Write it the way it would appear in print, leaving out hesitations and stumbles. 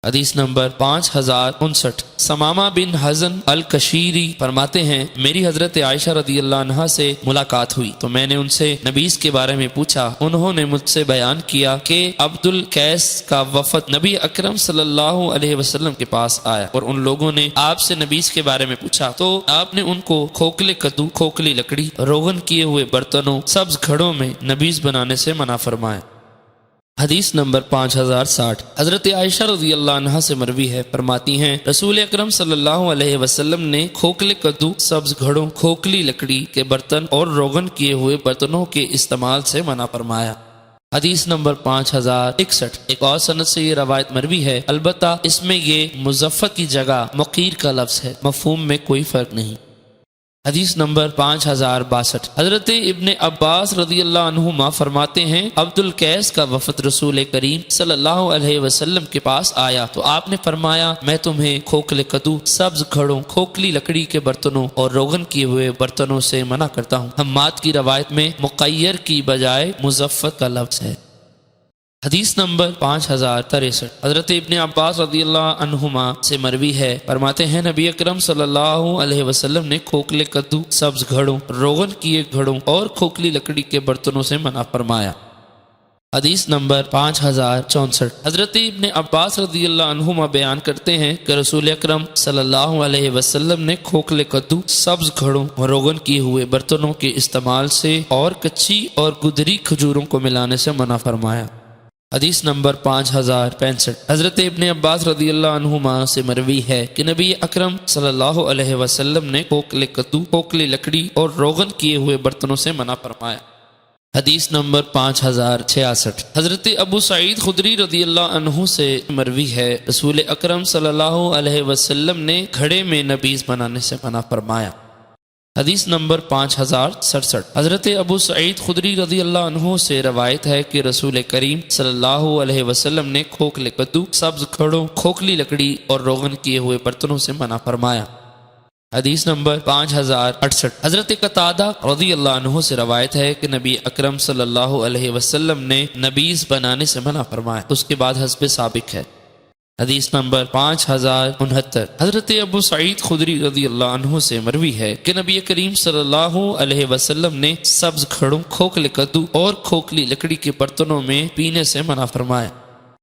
حدیث نمبر 5059۔ ثمامہ بن حزن الکشیری فرماتے ہیں میری حضرت عائشہ رضی اللہ عنہا سے ملاقات ہوئی تو میں نے ان سے نبیذ کے بارے میں پوچھا۔ انہوں نے مجھ سے بیان کیا کہ عبد القیس کا وفد نبی اکرم صلی اللہ علیہ وسلم کے پاس آیا اور ان لوگوں نے آپ سے نبیذ کے بارے میں پوچھا تو آپ نے ان کو کھوکھلے کدو، کھوکھلی لکڑی، روغن کیے ہوئے برتنوں، سبز گھڑوں میں نبیذ بنانے سے منع فرمایا۔ حدیث نمبر 5060۔ حضرت عائشہ رضی اللہ عنہا سے مروی ہے، فرماتی ہیں رسول اکرم صلی اللہ علیہ وسلم نے کھوکھلے کدو، سبز گھڑوں، کھوکھلی لکڑی کے برتن اور روغن کیے ہوئے برتنوں کے استعمال سے منع فرمایا۔ حدیث نمبر 5061۔ ایک اور سند سے یہ روایت مروی ہے، البتہ اس میں یہ مظفر کی جگہ مقیر کا لفظ ہے، مفہوم میں کوئی فرق نہیں۔ حدیث نمبر 5062۔ حضرت ابن عباس رضی اللہ عنہما فرماتے ہیں عبد القیس کا وفد رسول کریم صلی اللہ علیہ وسلم کے پاس آیا تو آپ نے فرمایا میں تمہیں کھوکھلے کدو، سبز گھڑوں، کھوکھلی لکڑی کے برتنوں اور روغن کیے ہوئے برتنوں سے منع کرتا ہوں۔ حماد کی روایت میں مقیر کی بجائے مظفر کا لفظ ہے۔ حدیث نمبر 5063۔ حضرت ابن عباس رضی اللہ عنہما سے مروی ہے، فرماتے ہیں نبی اکرم صلی اللہ علیہ وسلم نے کھوکھلے کدو، سبز گھڑوں، روغن کیے گھڑوں اور کھوکھلی لکڑی کے برتنوں سے منع فرمایا۔ حدیث نمبر 5064۔ حضرت ابن عباس رضی اللہ عنہما بیان کرتے ہیں کہ رسول اکرم صلی اللہ علیہ وسلم نے کھوکھلے کدو، سبز گھڑوں اور روغن کیے ہوئے برتنوں کے استعمال سے اور کچی اور گدری کھجوروں کو ملانے سے منع فرمایا۔ حدیث نمبر 5065۔ حضرت ابن عباس رضی اللہ عنہما سے مروی ہے کہ نبی اکرم صلی اللہ علیہ وسلم نے کھوکھلے کدو، کھوکھلی لکڑی اور روغن کیے ہوئے برتنوں سے منع فرمایا۔ حدیث نمبر 5066۔ حضرت ابو سعید خدری رضی اللہ عنہ سے مروی ہے رسول اکرم صلی اللہ علیہ وسلم نے گھڑے میں نبیذ بنانے سے منع فرمایا۔ حدیث نمبر 5067۔ حضرت ابو سعید خدری رضی اللہ عنہ سے روایت ہے کہ رسول کریم صلی اللہ علیہ وسلم نے کھوکھلے کدو، سبز گھڑوں، کھوکھلی لکڑی اور روغن کیے ہوئے برتنوں سے منع فرمایا۔ حدیث نمبر 5068۔ حضرت قتادہ رضی اللہ عنہ سے روایت ہے کہ نبی اکرم صلی اللہ علیہ وسلم نے نبیذ بنانے سے منع فرمایا، اس کے بعد حسب سابق ہے۔ حدیث نمبر 5069۔ حضرت ابو سعید خدری رضی اللہ عنہ سے مروی ہے کہ نبی کریم صلی اللہ علیہ وسلم نے سبز گھڑوں، کھوکھلے کدو اور کھوکھلی لکڑی کے برتنوں میں پینے سے منع فرمایا۔